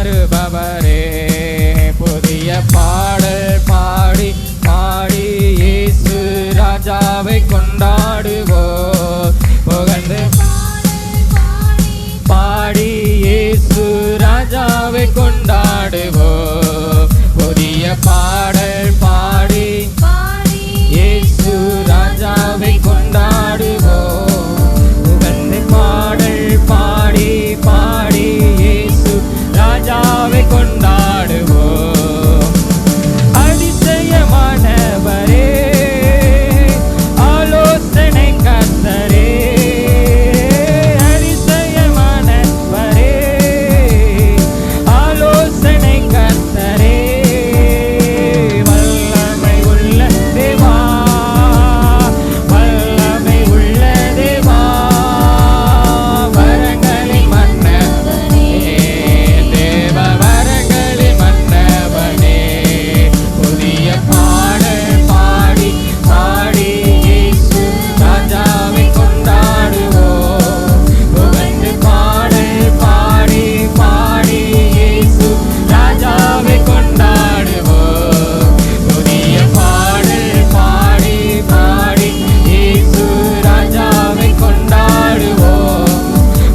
தருபவரே. புதிய பாடல் பாடி பாடி இயேசு ராஜாவை கொண்டாடுவோம். புகழ்ந்து பாடி இயேசு ராஜாவை கொண்டாடுவோம். புதிய பாடல் பாடி இயேசு ராஜாவை கொண்டாடுவோம். புகழ்ந்து பாடல் பாடி பாடி இயேசு ராஜாவை கொண்டாடுவோம். அதிசயமானவரே, ஆலோசனை கர்த்தரே, அதிசயமானவரே, ஆலோசனை கர்த்தரே, வல்லமை உள்ள தேவா, வல்லமை உள்ள தேவா, வரங்களின் மன்னவனே, தேவ வரங்களின் மன்னவனே. புதிய பாடல் பாடி பாடி இயேசு ராஜாவை கொண்டாடுவோம். புகழ்ந்து பாடல் பாடி பாடி இயேசு ராஜாவை கொண்டாடுவோம். புதிய பாடல் பாடி பாடி இயேசு ராஜாவை கொண்டாடுவோம்.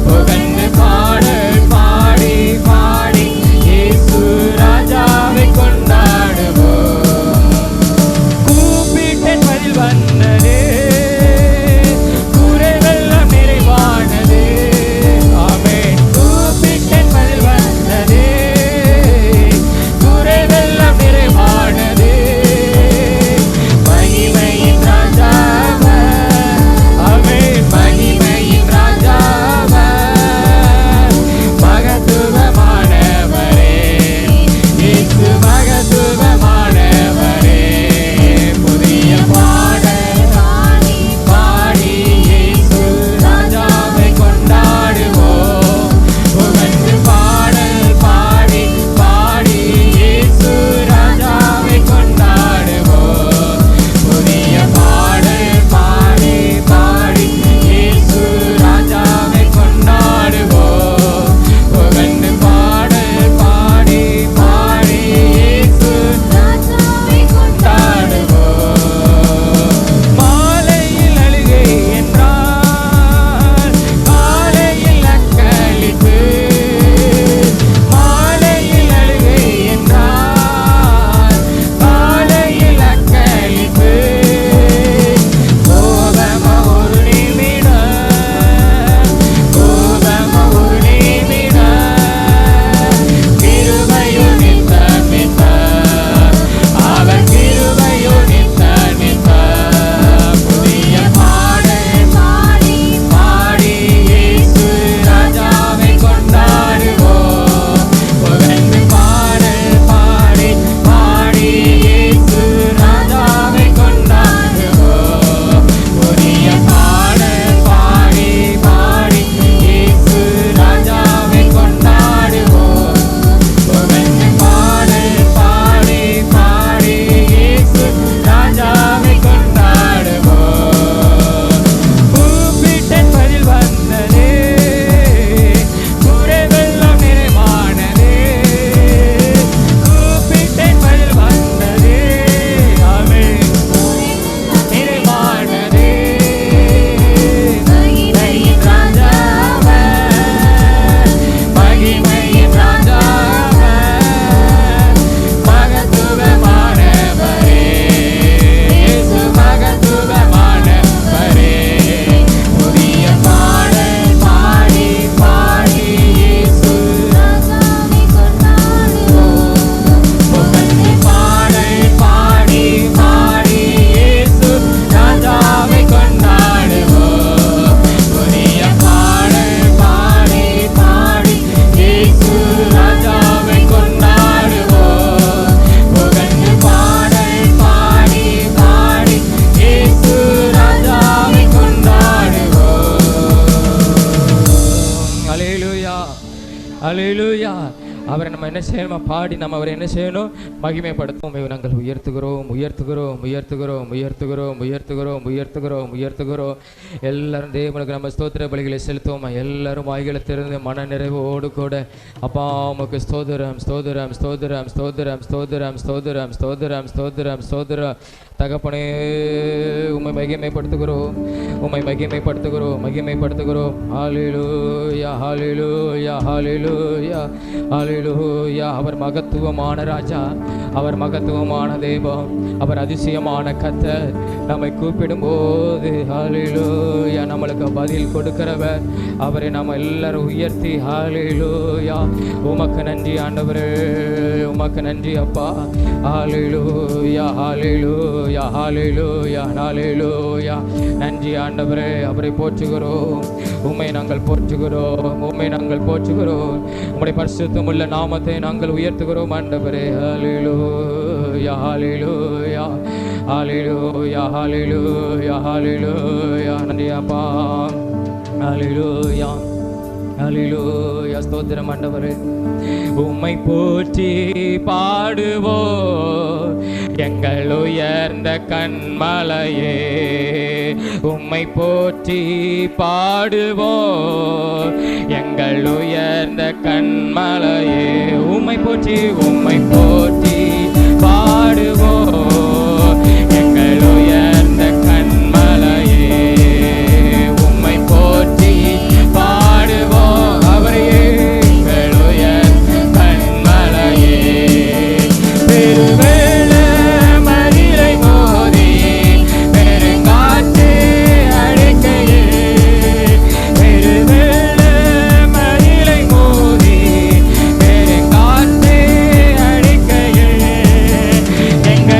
புகழ்ந்து பாடல் பாடி பாடி இயேசு ராஜாவை கொண்டாடுவோம். கூப்பிட்டேன் பதில் வந்ததே, குறைவெல்லாம் நிறைவானதே. ஆமென். கூப்பிட்டேன் பதில் வந்ததே, குறைவெல்லாம் நிறைவானதே. மகிமையின் ராஜாவர், ஆமென், மகிமையின் ராஜாவர், மகத்துவமானவரே, இயேசு மகத்துவமானவரே. புதிய பாடல் பாடி இயேசு ராஜாவை கொண்டாடுவோம். புகழ்ந்து பாடல் பாடி பாடி இயேசு ராஜாவை கொண்டாடுவோம். புதிய பாடல் பாடி பாடி இயேசு ராஜாவை கொண்டாடுவோம். புகழ்ந்து பாடல் பாடி பாடி இயேசு ராஜாவை கொண்டாடுவோம். மாலையில் அழுகை என்றால் காலையில் அக்களிப்பு, மாலையில் அழுகை என்றால் காலையில் அக்களிப்பு. கோபம ஒரு நிமிடம், கோபம ஒரு நிமிடம், கிருபையோ நித்த நித்த, அவர் கிருபையோ நித்த நித்த. புதிய பாடல் பாடி இயேசு ராஜாவை கொண்டாடுவோம். புகழ்ந்து பாடல் பாடி பாடி இயேசு ராஜாவை கொண்டாடுவோம். புதிய பாடல் பாடி பாடி இயேசு ராஜாவை கொண்டாடுவோம். புகழ்ந்து பாடல் பாடி பாடி இயேசு ராஜாவை கொண்டாடுவோம். கூப்பிட்டேன் பதில் வந்ததே, குறைவெல்லாம் நிறைவானதே. கூப்பிட்டேன் பதில் வந்ததே, ஆமென், நிறைவானதே. மகிமையின் ராஜாவர், மகிமையின் ராஜாவர், மகத்துவமானவரே, இயேசு மகத்துவமானவரே. புதிய பாடல் பாடி பாடி இயேசு ராஜாவை கொண்டாடுவோம். புகழ்ந்து பாடல் பாடி பாடி இயேசு ராஜாவை கொண்டாடுவோம். புதிய பாடல் பாடி பாடி இயேசு ராஜாவை கொண்டாடுவோம். புகழ்ந்து பாடல் பாடி பாடி இயேசு ராஜாவை கொண்டாடுவோம். அல்லேலூயா, அல்லேலூயா. அவரை நம்ம என்ன செய்யணும்? பாடி நம்ம அவரை என்ன செய்யணும்? மகிமைப்படுத்தும். நாங்கள் உயர்த்துகிறோம் உயர்த்துகிறோம் உயர்த்துகிறோம் உயர்த்துகிறோம் உயர்த்துகிறோம் உயர்த்துகிறோம் உயர்த்துகிறோம். எல்லாரும் தேவனுக்கு நம்ம ஸ்தோத்திர பலிகளை செலுத்துவோம். எல்லாரும் வாய்களை திறந்து மன நிறைவோடு கூட அப்பா உமக்கு ஸ்தோத்திரம் ஸ்தோத்திரம் ஸ்தோத்திரம் ஸ்தோத்திரம் ஸ்தோத்திரம் ஸ்தோத்திரம் ஸ்தோத்திரம் ஸ்தோத்திரம் ஸ்தோத்திரம். தகப்பனே உம்மை மகிமைப்படுத்துகிறோம் உம்மை மகிமைப்படுத்துகிறோம் மகிமைப்படுத்துகிறோம். ஹல்லேலூயா ஹல்லேலூயா ஹல்லேலூயா ஹல்லேலூயா. அவர் மகத்துவமான ராஜா, அவர் மகத்துவமான தெய்வம், அவர் அதிசயமான கர்த்தர். நம்மை கூப்பிடும்போது ஹல்லேலூயா நம்மளுக்கு பதில் கொடுக்கிறவர். அவரை நம்ம எல்லாரும் உயர்த்தி ஹல்லேலூயா உமக்கு நன்றி ஆண்டவரே, உமக்கு நன்றி அப்பா. ஹல்லேலூயா ஹல்லேலூயா ஹல்லேலூயா ஹல்லேலூயா. நன்றி ஆண்டவரே, அவரை போற்றுகிறோம், உம்மை நாங்கள் போற்றுகிறோம், உம்மை நாங்கள் போற்றுகிறோம். உம்முடைய பரிசுத்தமுள்ள நாமத்தை நாங்கள் உயர்த்துகிறோம் ஆண்டவரே. ஹல்லேலூயா ஹல்லேலூயா ஹல்லேலூயா ஹல்லேலூயா ஹல்லேலூயா. நன்றி அப்பா. ஹல்லேலூயா ஹல்லேலூயா. ஸ்தோத்திரம் ஆண்டவரே. உம்மை போற்றி பாடுவோம் எங்கள் உயர்ந்த கண்மலையே. உம்மை போற்றி பாடுவோம் எங்கள் உயர்ந்த கண்மலையே. உம்மை போற்றி பாடுவோம் எங்கள் உயர்ந்த கண்மலையே. உம்மை போற்றி பாடுவோம் அவரையே எங்கள் உயர்ந்த கண்மலையே. பெருவேள மதிலை மோதி பெருங்காற்று அடிக்கையே. பெருவேள மதிலை மோதி பெருங்காற்று அடிக்கையே. எங்கள்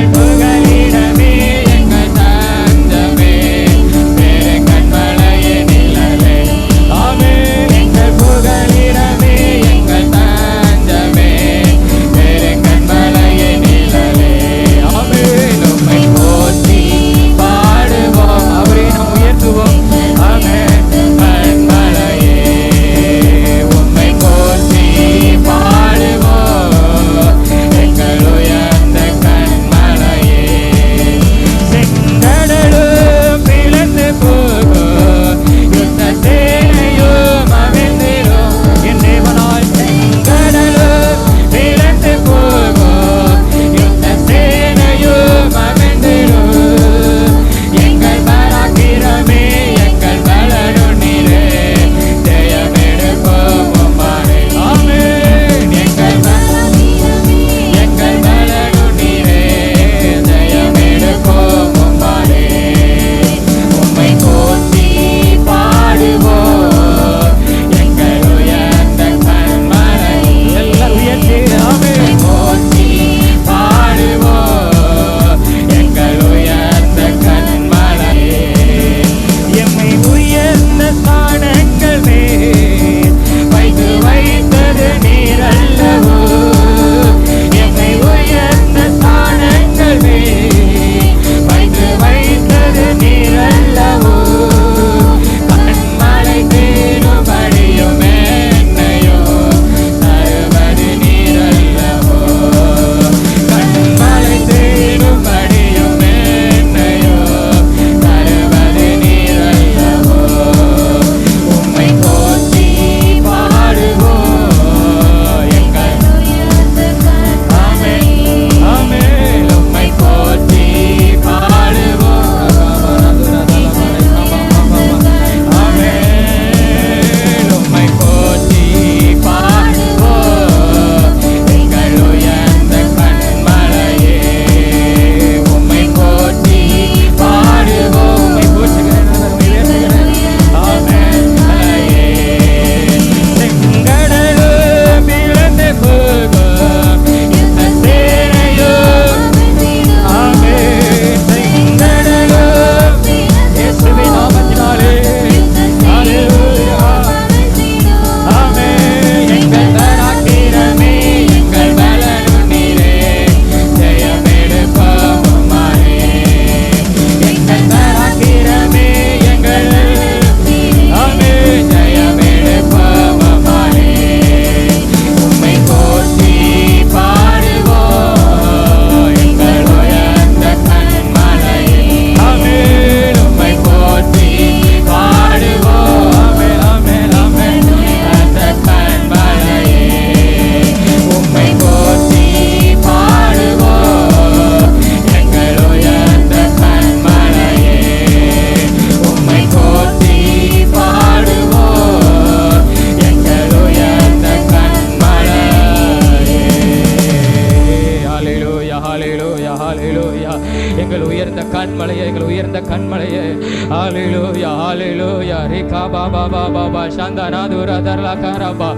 பாபா பாபா சந்தனாதுர தர்லா கரபா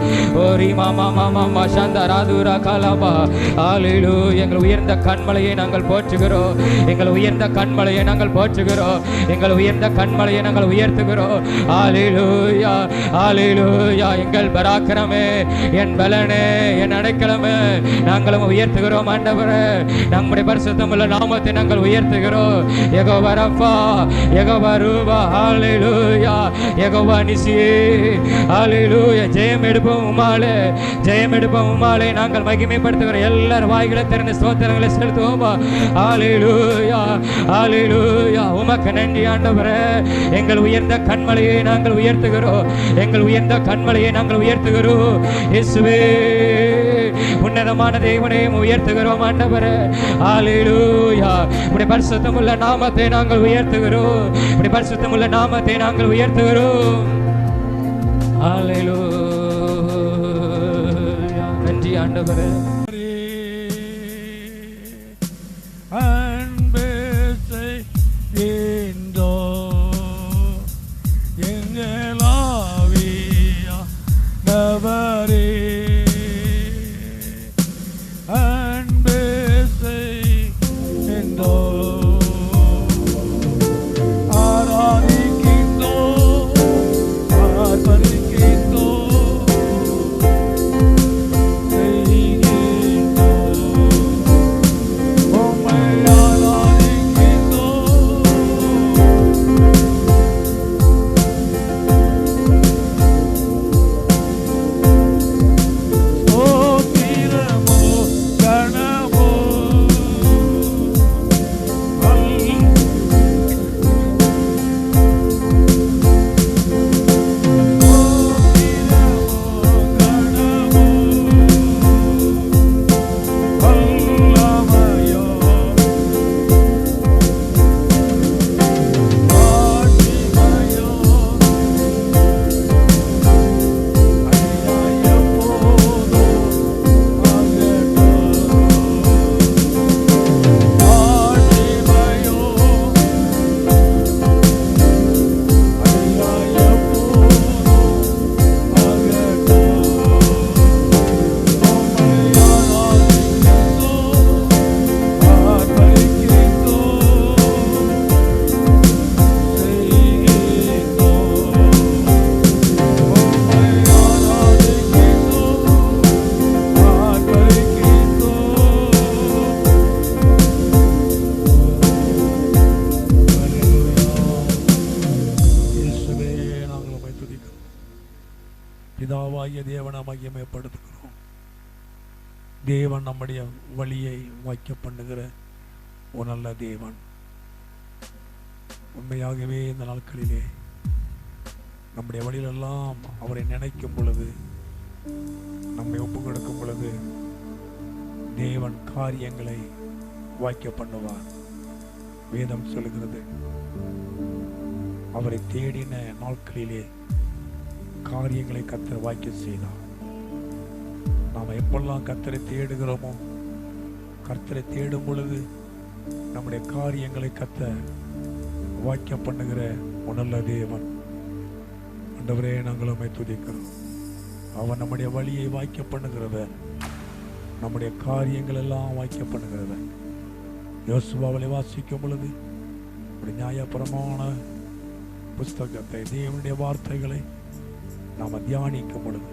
ஓரி மாமா மாமா சந்தராதுர கலபா. ஹalleluya. எங்கள் உயர்ந்த கண்மலையை நாங்கள் போற்றுகிறோம். எங்கள் உயர்ந்த கண்மலையை நாங்கள் போற்றுகிறோம். எங்கள் உயர்ந்த கண்மலையை நாங்கள் உயர்த்துகிறோம். ஹalleluya ஹalleluya. எங்கள் பராக்கிரமே, என் பலனே, என் அடைக்கலமே, நாங்களும் உயர்த்துகிறோம் ஆண்டவரே. நம்முடைய பரிசுத்தமுள்ள நாமத்தை நாங்கள் உயர்த்துகிறோம். யெகோவா ரஃபா, யெகோவா ரூபா, ஹalleluya. யெகோவா நிசி, ஹalleluya. ஜெயம் எடுப்போம் உம்மாலே, ஜெயம் எடுப்போம் உம்மாலே நாங்கள் மகிமைப்படுத்துகிறோம். எல்லாரும் வாய்களை திறந்து ஸ்தோத்திரங்களை செலுத்துவோம். ஹalleluya ஹalleluya. உமக்கு நன்றி ஆண்டவரே. எங்கள் உயர்ந்த கண்மலையை நாங்கள் உயர்த்துகிறோம். எங்கள் உயர்ந்த கண்மலையை நாங்கள் உயர்த்துகிறோம். இயேசுவே, உன்னதமான தேவனை உயர்த்துகிறோம் ஆண்டவரே. ஹalleluya. உம்முடைய பரிசுத்தமுள்ள நாமத்தை நாங்கள் உயர்த்துகிறோம். உம்முடைய பரிசுத்தமுள்ள நாமத்தை நாங்கள் உயர்த்துகிறோம். ஹalleluya. நன்றி ஆண்டவரே. அன்பே செய்கின்றோ எங்களாவியா நவரே. அன்பே செய்கின்றோ ஆராதிக்கின்றோ ஆர்ப்பரிக்கின்றோ பிதாவாகிய தேவனை மகிமைப்படுத்துகிறோம். தேவன் நம்முடைய வழியை வாய்க்க பண்ணுகிற ஒரு நல்ல தேவன். உண்மையாகவே இந்த நாட்களிலே நம்முடைய வழியிலெல்லாம் அவரை நினைக்கும் பொழுது, நம்மை ஒப்பு கொடுக்கும் பொழுது தேவன் காரியங்களை வாய்க்க பண்ணுவார். வேதம் சொல்கிறது, அவரை தேடின நாட்களிலே காரியங்களை கர்த்தர் வாய்க்க செய்தார். நாம் எப்பெல்லாம் கர்த்தரை தேடுகிறோமோ, கர்த்தரை தேடும் பொழுது நம்முடைய காரியங்களை கர்த்தர் வாய்க்க பண்ணுகிற ஒரு நல்ல தேவன். ஆண்டவரே, நாங்கள் உம்மை துதிக்கிறோம். அவன் நம்முடைய வழியை வாய்க்க பண்ணுகிறவர், நம்முடைய காரியங்கள் எல்லாம் வாய்க்க பண்ணுகிறவர். யோசுவாவை வாசிக்கும் பொழுது நியாயப்பிரமாண புஸ்தகத்தை, தேவனுடைய வார்த்தைகளை நாம் தியானிக்கும் பொழுது,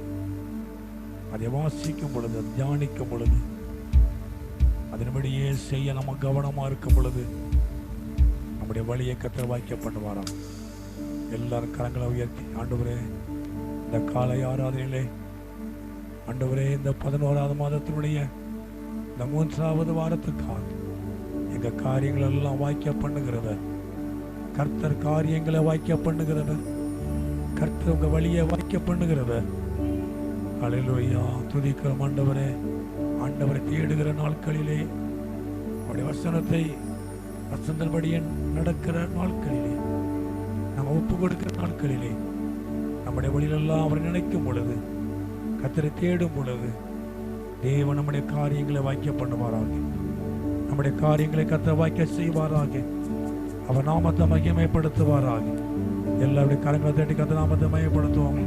அதை வாசிக்கும் பொழுது, தியானிக்கும் பொழுது, அதன்படியே செய்ய நம்ம கவனமா இருக்கும் பொழுது நம்முடைய வழியை கர்த்தர் வாய்க்க பண்ணுவாராம். எல்லாரும் கரங்களை உயர்த்தி, ஆண்டவரே இந்த காலை ஆராதனையிலே, ஆண்டவரே இந்த 11வது மாதத்தினுடைய இந்த 3வது வாரத்துக்காக எங்க காரியங்கள் எல்லாம் வாய்க்க பண்ணுகிறவர் கர்த்தர். காரியங்களை வாய்க்க பண்ணுகிறவர் கர்த்தர். உங்க வழியை வாய்க்க பண்ணுகிறவர். ஹல்லேலூயா, துதிக்கிறோம் ஆண்டவரே. ஆண்டவரை தேடுகிற நாட்களிலே, அவருடைய வசனத்தை வசந்தபடியே நடக்கிற நாட்களிலே, நம்ம ஒப்பு கொடுக்கிற நாட்களிலே, நம்முடைய வழியிலெல்லாம் அவரை நினைக்கும் பொழுது, கர்த்தரை தேடும் பொழுது தேவன் நம்முடைய காரியங்களை வாய்க்க பண்ணுவாராக. நம்முடைய காரியங்களை கர்த்தர் வாய்க்க செய்வாராக. அவர் நாமத்தை மகிமைப்படுத்துவாராக. எல்லாருடைய கரங்களை தட்டி கத்த நாமத்தை மகிமைப்படுத்துவோம்.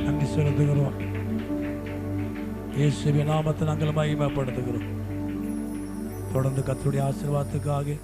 நன்றி செலுத்துகிறோம். இயேசுவின் நாமத்தை நாங்கள் மகிமைப்படுத்துகிறோம். தொடர்ந்து கர்த்தருடைய ஆசீர்வாதத்துக்காக